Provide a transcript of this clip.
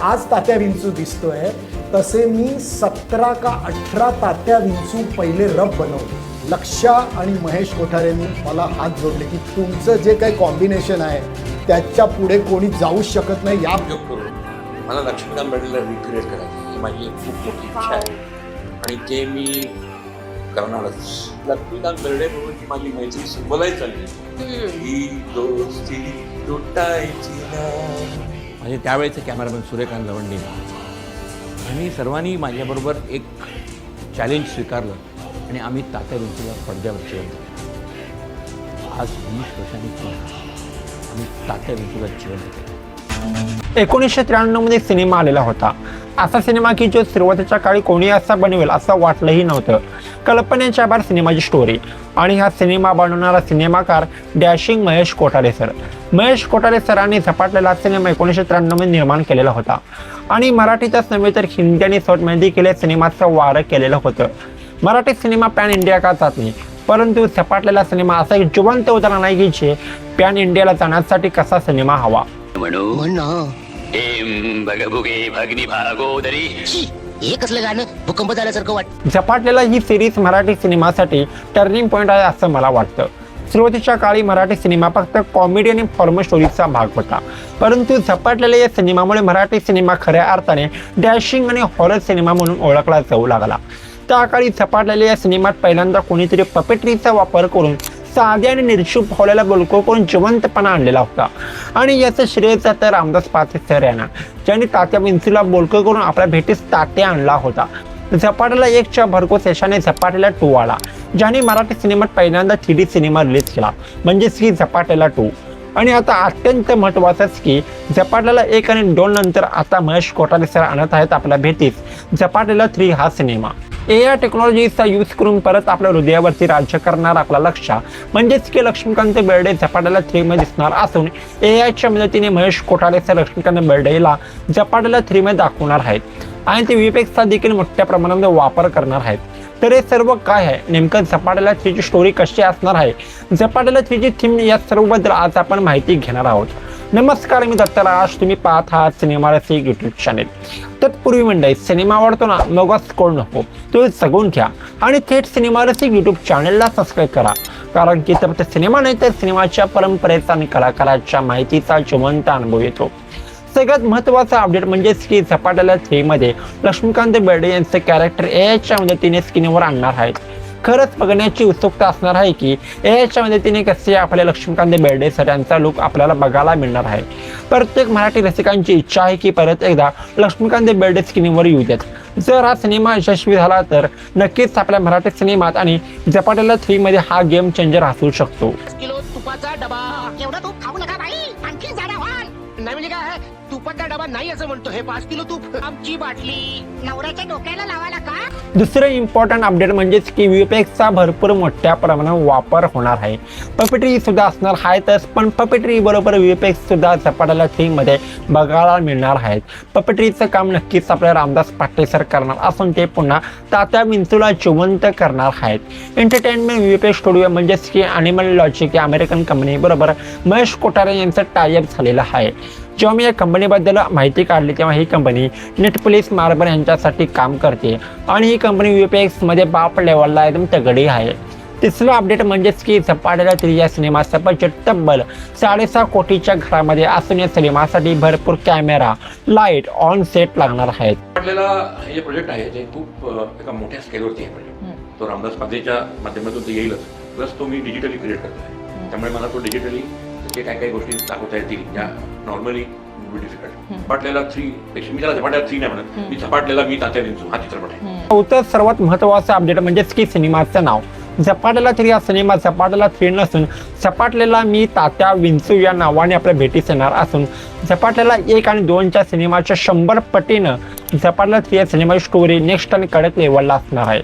आज तात्या विंचू दिसतोय तसे मी 17 का 18 तात्या विंचू पहिले रब बनवले. लक्षा आणि महेश कोठारेंनी मला हात जोडले की तुमचं जे काही कॉम्बिनेशन आहे त्याच्या पुढे कोणी जाऊच शकत नाही. या उपयोग करून मला लक्ष्मीकांत बेर्डेला रिक्रिएट करायचं ही माझी एक खूप मोठी इच्छा आहे आणि ते मी करणारच. लक्ष्मीकांत बेर्डे बरोबरची माझी मैत्री सिंबलाइज झाली ही दोस्ती तुटायची नाही. म्हणजे त्यावेळेचे कॅमेरामॅन सूर्यकांत लवंडे आणि सर्वांनी माझ्याबरोबर एक चॅलेंज स्वीकारलं आणि आम्ही तात्या विंचूला पडद्यावर ठेवलं. आज 20 वर्षांनी आम्ही तात्या विंचूला ठेवलं. 1993 मध्ये सिनेमा आलेला होता. असा सिनेमा की जो सुरुवातीच्या काळी कोणी असा बनवेल असं वाटलंही नव्हतं. कल्पनेच्या बाहेर सिनेमाची स्टोरी आणि हा सिनेमा बनवणारा सिनेमाकार डॅशिंग महेश कोठारे सर. महेश कोठारे सरांनी झपाटलेला सिनेमा 1993 मध्ये निर्माण केलेला होता आणि मराठीतच नव्हे तर हिंदी आणि साऊथमध्ये देखील सिनेमाचं वारं केलेलं होतं. मराठी सिनेमा पॅन इंडिया का जात नाही, परंतु झपाटलेला सिनेमा असा एक जिवंत उदाहरण आहे की जे पॅन इंडियाला जाण्यासाठी कसा सिनेमा हवा. हे कसलं गाणं भूकंप झाल्यासारखं वाटतं. झपाटलेला ही सिरीज मराठी सिनेमासाठी टर्निंग पॉईंट आहे असं मला वाटतं. सुरुवातीच्या काळी मराठी सिनेमा फक्त कॉमेडी आणि फॉर्मल स्टोरीचा भाग होता, परंतु झपाटलेल्या या सिनेमामुळे मराठी सिनेमा खऱ्या अर्थाने डॅशिंग आणि हॉरर सिनेमा म्हणून ओळखला जाऊ लागला. त्या काळी झपाटलेल्या या सिनेमात पहिल्यांदा कोणीतरी पपेट्रीचा वापर करून साध्या आणि निर्चूप हॉलेला बोलको करून जिवंतपणा आणलेला होता आणि याचं श्रेय जातं रामदास पाथे सर यांना, ज्यांनी तात्या विंचूला बोलको करून आपल्या भेटीस तात्या आणला होता. झपाटला 1च्या भरघोस यशाने झपाटलेला 2 आला, ज्याने मराठी सिनेमात पहिल्यांदा 3D सिनेमा रिलीज केला म्हणजेच की झपाटलेला 2. आणि आता अत्यंत महत्त्वाचंच की झपाटलेला 1 आणि 2 नंतर आता महेश कोठारे सर आणत आहेत आपल्या भेटीस झपाटलेला 3 हा सिनेमा. AI टेक्नॉलॉजीचा यूज करून परत आपल्या हृदयावरती राज्य करणार आपला लक्ष म्हणजेच की लक्ष्मीकांत बेर्डे झपाटलेला 3 मध्ये दिसणार असून AIच्या मदतीने महेश कोठारे सर लक्ष्मीकांत बेर्डेला झपाटलेला 3 मध्ये दाखवणार आहेत आणि ते VFXचा देखील मोठ्या प्रमाणात वापर करणार आहेत. तर हे सर्व काय आहे, नेमकं झपाटलेला 3ची स्टोरी कशी असणार आहे, झपाटलेला 3ची थीम या सर्वबद्दल आज आपण माहिती घेणार आहोत. नमस्कार, मी दत्तराज, तुम्ही पाहत आहात सिनेमा रसिक यूट्यूब चॅनेल. तत्पूर्वी मंडळी, सिनेमा आवडतो ना, मग स्कोर नको तो जगून घ्या आणि थेट सिनेमा रसिक यूट्यूब चॅनेलला सबस्क्राईब करा, कारण की फक्त सिनेमा नाही तर सिनेमाच्या परंपरेचा आणि कलाकाराच्या माहितीचा जिवंत अनुभव येतो. सगळ्यात महत्त्वाचा अपडेट म्हणजेच की झपाटलेल्या 3 मध्ये लक्ष्मीकांत बेर्डे यांचे कॅरेक्टर AIच्या मदतीने स्क्रीनवर आणणार आहेत. खरंच बघण्याची उत्सुकता असणार आहे की AIच्या मदतीने कसे आपल्या लक्ष्मीकांत बेर्डे सर यांचा लुक आपल्याला बघायला मिळणार आहे. प्रत्येक मराठी रसिकांची इच्छा आहे की परत एकदा लक्ष्मीकांत बेर्डे स्क्रीनवर येऊ देत. जर हा सिनेमा यशस्वी झाला तर नक्कीच आपल्या मराठी सिनेमात आणि झपाटलेला 3 मध्ये हा गेम चेंजर असू शकतो. किलो तुपाचा डबा. एवढा तूप खाऊ नका बाई, आणखी जाडा व्हाल. नाही म्हणजे काय, तुपाचा डबा नाही असं म्हणतो. हे 5 किलो तूप. आमची बाटली नवऱ्याच्या डोक्याला लावायला का. दुसरं इम्पॉर्टंट अपडेट म्हणजेच की VFXचा भरपूर मोठ्या प्रमाणात वापर होणार आहे. पपेट्री सुद्धा असणार आहेतच, पण पपेट्री बरोबर VFX सुद्धा झपाटलेल्या 3 मध्ये बघायला मिळणार आहेत. पपेट्रीचं काम नक्कीच आपल्या रामदास पाटे सर करणार असून ते पुन्हा तात्या विंचूला जिवंत करणार आहेत. एंटरटेनमेंट VFX स्टुडिओ म्हणजेच की ॲनिमल लॉजिक या अमेरिकन कंपनी बरोबर महेश कोठारे यांचं टायअप झालेलं आहे. जेव्हा मी या कंपनीबद्दल माहिती काढली तेव्हा ही कंपनी नेटफ्लिक्स मार्बल यांच्यासाठी काम करते आणि ही कंपनी VFX मध्ये बाप लेवलला एकदम तगडी आहे. तिसरं अपडेट म्हणजेच की झपाटलेला 3 या सिनेमाचा बजेट तब्बल 6.5 कोटीच्या घरामध्ये असून या सिनेमासाठी भरपूर कॅमेरा, लाईट, ऑन सेट लागणार आहेत. झपाटलेला हे जे प्रोजेक्ट आहे ते खूप एका मोठ्या स्केलवरती आहे. प्रोजेक्ट तो रामदास पाथेच्या माध्यमातून ते येईलच, प्लस तो मी डिजिटली क्रिएट करतोय, त्यामुळे मला तो डिजिटली जे काही गोष्टी दाखवता येतील ज्या नॉर्मली डिफिकल्ट. झपाटलेला 3 पेक्षा मी त्याला झपाटलेला 3 नाही म्हणत, मी झपाटलेला मी तात्या विंचू हा चित्रपट आहे. चौथं सर्वात महत्त्वाचं अपडेट म्हणजेच की सिनेमाचं नाव. झपाटलेला 3 हा सिनेमा झपाटलेला 3 नसून झपाटलेला मी तात्या विंचू या नावाने आपल्या भेटीस येणार असून झपाटलेला 1 आणि 2च्या सिनेमाच्या 100 पटीनं झपाटलेला 3 या सिनेमाची स्टोरी नेक्स्ट आणि कडक लेवलला असणार आहे.